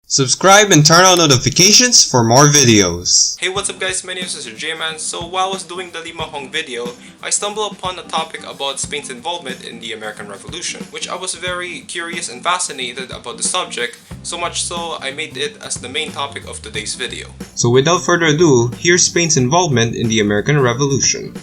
Subscribe and turn on notifications for more videos. Hey, what's up guys, my name is mrjman. So while I was doing the Limahong video, I stumbled upon a topic about Spain's involvement in the American Revolution, which I was very curious and fascinated about the subject, so much so I made it as the main topic of today's video. So without further ado, here's Spain's involvement in the American Revolution.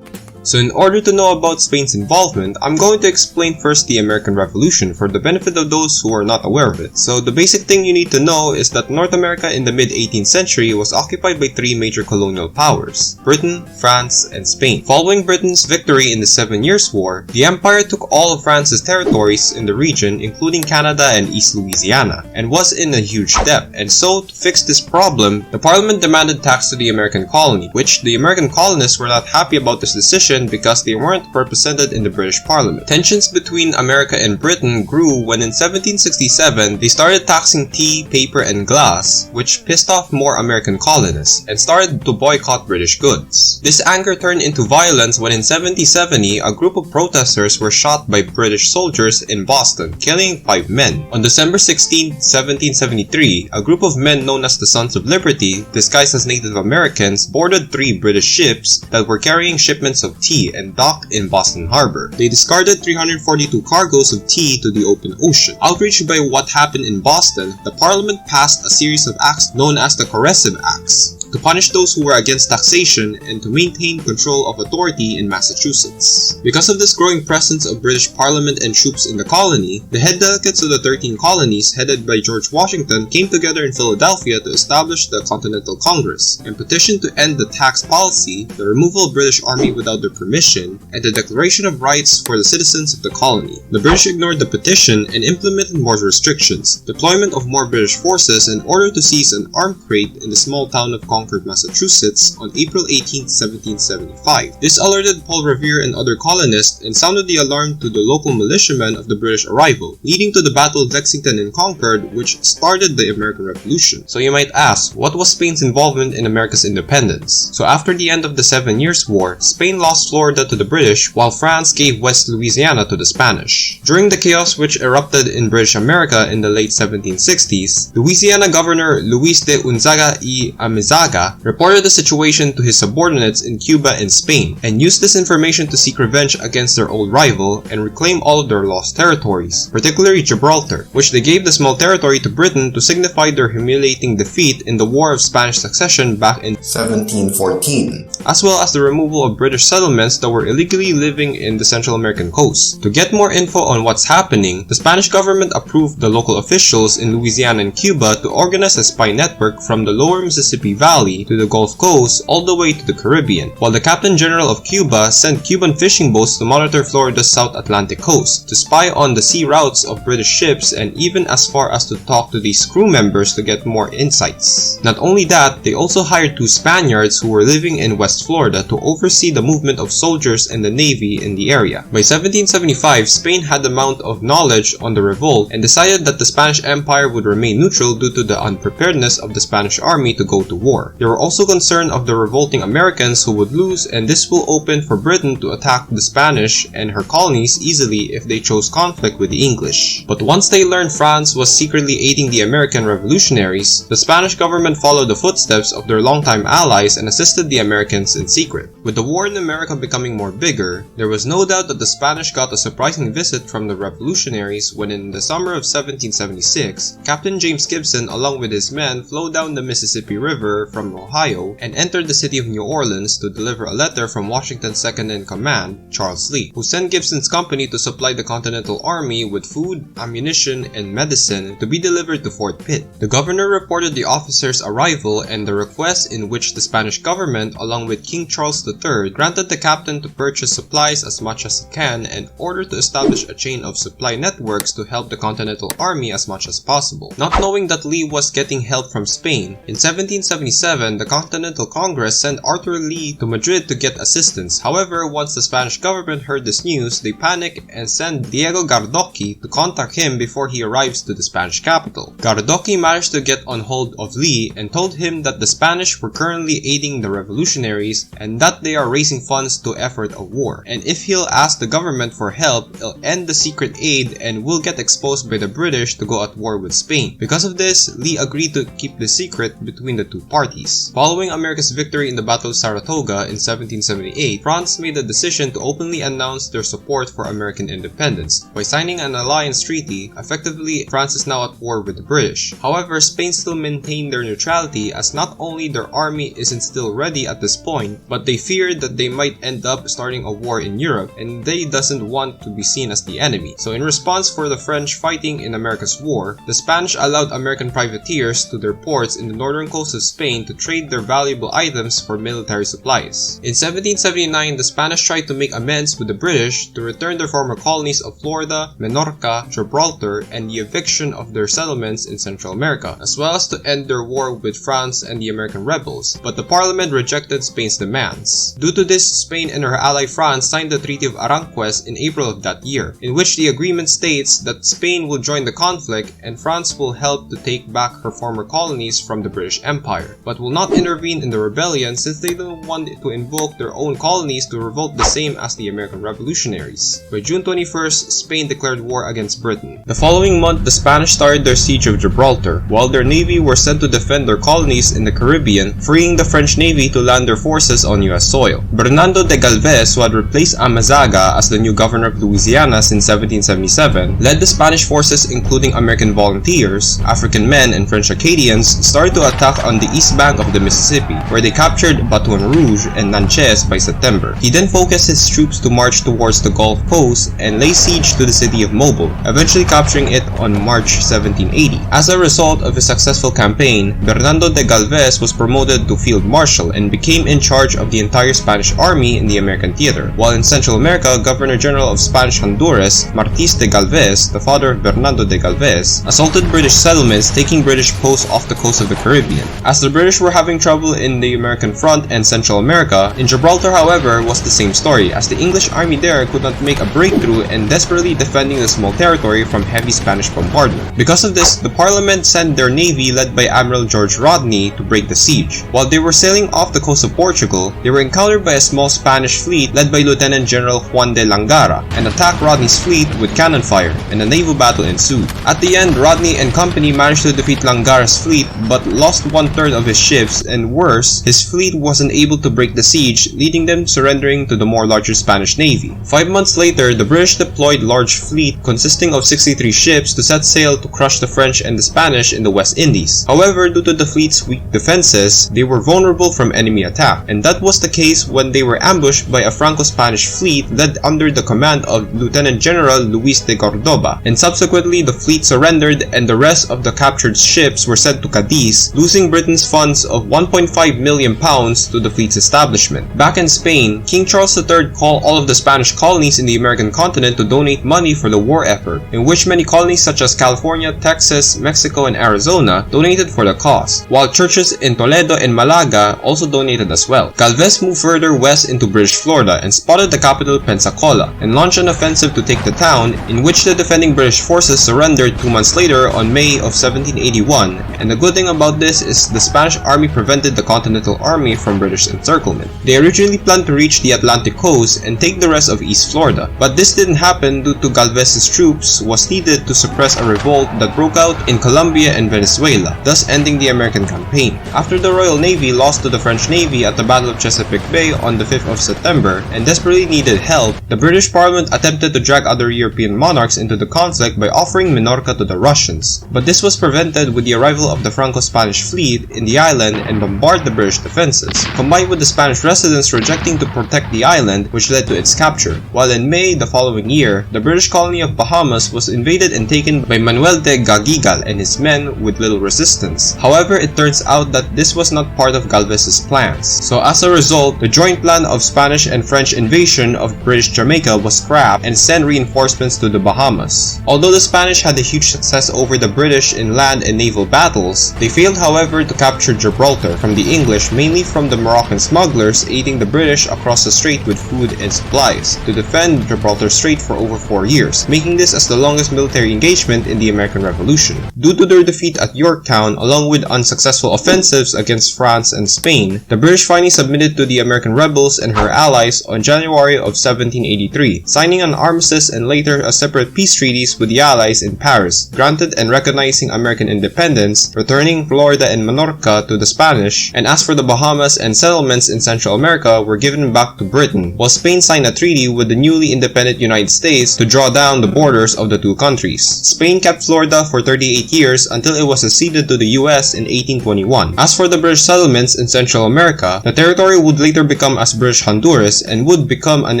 So in order to know about Spain's involvement, I'm going to explain first the American Revolution for the benefit of those who are not aware of it. So the basic thing you need to know is that North America in the mid-18th century was occupied by three major colonial powers: Britain, France, and Spain. Following Britain's victory in the 7 Years' War, the empire took all of France's territories in the region, including Canada and East Louisiana, and was in a huge debt. And so, to fix this problem, the Parliament demanded tax to the American colony, which the American colonists were not happy about this decision because they weren't represented in the British Parliament. Tensions between America and Britain grew when in 1767 they started taxing tea, paper, and glass, which pissed off more American colonists and started to boycott British goods. This anger turned into violence when in 1770 a group of protesters were shot by British soldiers in Boston, killing 5 men. On December 16, 1773, a group of men known as the Sons of Liberty, disguised as Native Americans, boarded 3 British ships that were carrying shipments of tea and docked in Boston Harbor. They discarded 342 cargoes of tea to the open ocean. Outraged by what happened in Boston, the Parliament passed a series of acts known as the Coercive Acts to punish those who were against taxation and to maintain control of authority in Massachusetts. Because of this growing presence of British Parliament and troops in the colony, the head delegates of the 13 colonies, headed by George Washington, came together in Philadelphia to establish the Continental Congress and petitioned to end the tax policy, the removal of British Army without their permission, and the declaration of rights for the citizens of the colony. The British ignored the petition and implemented more restrictions, deployment of more British forces in order to seize an armed crate in the small town of Concord, Massachusetts on April 18, 1775. This alerted Paul Revere and other colonists and sounded the alarm to the local militiamen of the British arrival, leading to the Battle of Lexington and Concord, which started the American Revolution. So you might ask, what was Spain's involvement in America's independence? So after the end of the 7 Years' War, Spain lost Florida to the British, while France gave West Louisiana to the Spanish. During the chaos which erupted in British America in the late 1760s, Louisiana Governor Luis de Unzaga y Amezaga reported the situation to his subordinates in Cuba and Spain, and used this information to seek revenge against their old rival and reclaim all of their lost territories, particularly Gibraltar, which they gave the small territory to Britain to signify their humiliating defeat in the War of Spanish Succession back in 1714, as well as the removal of British settlements that were illegally living in the Central American coast. To get more info on what's happening, the Spanish government approved the local officials in Louisiana and Cuba to organize a spy network from the lower Mississippi Valley to the Gulf Coast all the way to the Caribbean, while the Captain General of Cuba sent Cuban fishing boats to monitor Florida's South Atlantic coast, to spy on the sea routes of British ships, and even as far as to talk to these crew members to get more insights. Not only that, they also hired 2 Spaniards who were living in West Florida to oversee the movement of soldiers and the Navy in the area. By 1775, Spain had the amount of knowledge on the revolt and decided that the Spanish Empire would remain neutral due to the unpreparedness of the Spanish army to go to war. They were also concerned of the revolting Americans who would lose, and this will open for Britain to attack the Spanish and her colonies easily if they chose conflict with the English. But once they learned France was secretly aiding the American revolutionaries, the Spanish government followed the footsteps of their longtime allies and assisted the Americans in secret. With the war in America becoming more bigger, there was no doubt that the Spanish got a surprising visit from the revolutionaries when in the summer of 1776, Captain James Gibson along with his men flowed down the Mississippi River from Ohio and entered the city of New Orleans to deliver a letter from Washington's second-in-command, Charles Lee, who sent Gibson's company to supply the Continental Army with food, ammunition, and medicine to be delivered to Fort Pitt. The governor reported the officers' arrival and the request in which the Spanish government, along with King Charles III, granted the captain to purchase supplies as much as he can in order to establish a chain of supply networks to help the Continental Army as much as possible. Not knowing that Lee was getting help from Spain, in 1777 1777, the Continental Congress sent Arthur Lee to Madrid to get assistance. However, once the Spanish government heard this news, they panicked and sent Diego Gardoqui to contact him before he arrives to the Spanish capital. Gardoqui managed to get on hold of Lee and told him that the Spanish were currently aiding the revolutionaries and that they are raising funds to effort a war. And if he'll ask the government for help, it'll end the secret aid and will get exposed by the British to go at war with Spain. Because of this, Lee agreed to keep the secret between the two parties. Following America's victory in the Battle of Saratoga in 1778, France made the decision to openly announce their support for American independence. By signing an alliance treaty, effectively France is now at war with the British. However, Spain still maintained their neutrality as not only their army isn't still ready at this point, but they feared that they might end up starting a war in Europe and they doesn't want to be seen as the enemy. So in response for the French fighting in America's war, the Spanish allowed American privateers to their ports in the northern coast of Spain to trade their valuable items for military supplies. In 1779, the Spanish tried to make amends with the British to return their former colonies of Florida, Minorca, Gibraltar, and the eviction of their settlements in Central America, as well as to end their war with France and the American rebels, but the Parliament rejected Spain's demands. Due to this, Spain and her ally France signed the Treaty of Aranjuez in April of that year, in which the agreement states that Spain will join the conflict and France will help to take back her former colonies from the British Empire, but will not intervene in the rebellion since they don't want to invoke their own colonies to revolt the same as the American revolutionaries. By June 21st, Spain declared war against Britain. The following month, the Spanish started their siege of Gibraltar, while their navy were sent to defend their colonies in the Caribbean, freeing the French navy to land their forces on US soil. Bernardo de Galvez, who had replaced Amazaga as the new governor of Louisiana since 1777, led the Spanish forces including American volunteers, African men, and French Acadians started to attack on the east bank of the Mississippi, where they captured Baton Rouge and Natchez by September. He then focused his troops to march towards the Gulf Coast and lay siege to the city of Mobile, eventually capturing it on March 1780. As a result of his successful campaign, Bernardo de Galvez was promoted to Field Marshal and became in charge of the entire Spanish army in the American theater, while in Central America, Governor-General of Spanish Honduras, Martís de Galvez, the father of Bernardo de Galvez, assaulted British settlements, taking British posts off the coast of the Caribbean. As the British were having trouble in the American front and Central America, in Gibraltar, however, was the same story, as the English army there could not make a breakthrough and desperately defending the small territory from heavy Spanish bombardment. Because of this, the Parliament sent their navy led by Admiral George Rodney to break the siege. While they were sailing off the coast of Portugal, they were encountered by a small Spanish fleet led by Lieutenant General Juan de Langara and attacked Rodney's fleet with cannon fire, and a naval battle ensued. At the end, Rodney and company managed to defeat Langara's fleet but lost 1/3 of his ships, and worse, his fleet wasn't able to break the siege, leading them surrendering to the more larger Spanish navy. 5 months later, the British deployed large fleet consisting of 63 ships to set sail to crush the French and the Spanish in the West Indies. However, due to the fleet's weak defenses, they were vulnerable from enemy attack, and that was the case when they were ambushed by a Franco-Spanish fleet led under the command of Lieutenant General Luis de Cordoba, and subsequently the fleet surrendered and the rest of the captured ships were sent to Cadiz, losing Britain's funds of £1.5 million to the fleet's establishment. Back in Spain, King Charles III called all of the Spanish colonies in the American continent to donate money for the war effort, in which many colonies such as California, Texas, Mexico, and Arizona donated for the cause, while churches in Toledo and Malaga also donated as well. Galvez moved further west into British Florida and spotted the capital Pensacola, and launched an offensive to take the town, in which the defending British forces surrendered 2 months later on May of 1781, and the good thing about this is the Spanish army prevented the Continental Army from British encirclement. They originally planned to reach the Atlantic coast and take the rest of East Florida, but this didn't happen due to Galvez's troops was needed to suppress a revolt that broke out in Colombia and Venezuela, thus ending the American campaign. After the Royal Navy lost to the French Navy at the Battle of Chesapeake Bay on the 5th of September and desperately needed help, the British Parliament attempted to drag other European monarchs into the conflict by offering Minorca to the Russians, but this was prevented with the arrival of the Franco-Spanish fleet in the island and bombarded the British defenses, combined with the Spanish residents rejecting to protect the island, which led to its capture. While in May the following year, the British colony of Bahamas was invaded and taken by Manuel de Gagigal and his men with little resistance. However, it turns out that this was not part of Galvez's plans. So as a result, the joint plan of Spanish and French invasion of British Jamaica was scrapped and sent reinforcements to the Bahamas. Although the Spanish had a huge success over the British in land and naval battles, they failed however to capture captured Gibraltar from the English, mainly from the Moroccan smugglers aiding the British across the strait with food and supplies, to defend Gibraltar Strait for over 4 years, making this as the longest military engagement in the American Revolution. Due to their defeat at Yorktown, along with unsuccessful offensives against France and Spain, the British finally submitted to the American rebels and her allies on January of 1783, signing an armistice and later a separate peace treaties with the Allies in Paris, granted and recognizing American independence, returning Florida and Minorca to the Spanish, and as for the Bahamas and settlements in Central America were given back to Britain, while Spain signed a treaty with the newly independent United States to draw down the borders of the two countries. Spain kept Florida for 38 years until it was ceded to the US in 1821. As for the British settlements in Central America, the territory would later become as British Honduras and would become an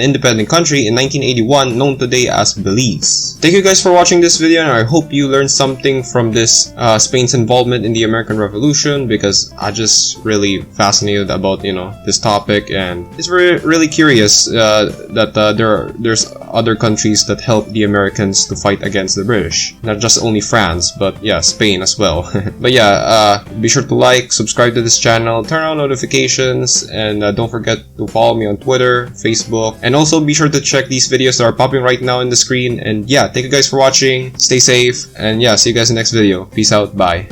independent country in 1981 known today as Belize. Thank you guys for watching this video, and I hope you learned something from this Spain's involvement in the American Revolution, because I just really fascinated about this topic, and it's really curious that there's other countries that help the Americans to fight against the British, not just only France, but yeah, Spain as well. But yeah, be sure to like, subscribe to this channel, turn on notifications, and don't forget to follow me on Twitter, Facebook, and also be sure to check these videos that are popping right now in the screen. And yeah, thank you guys for watching, stay safe, and yeah, see you guys in the next video. Peace out, bye.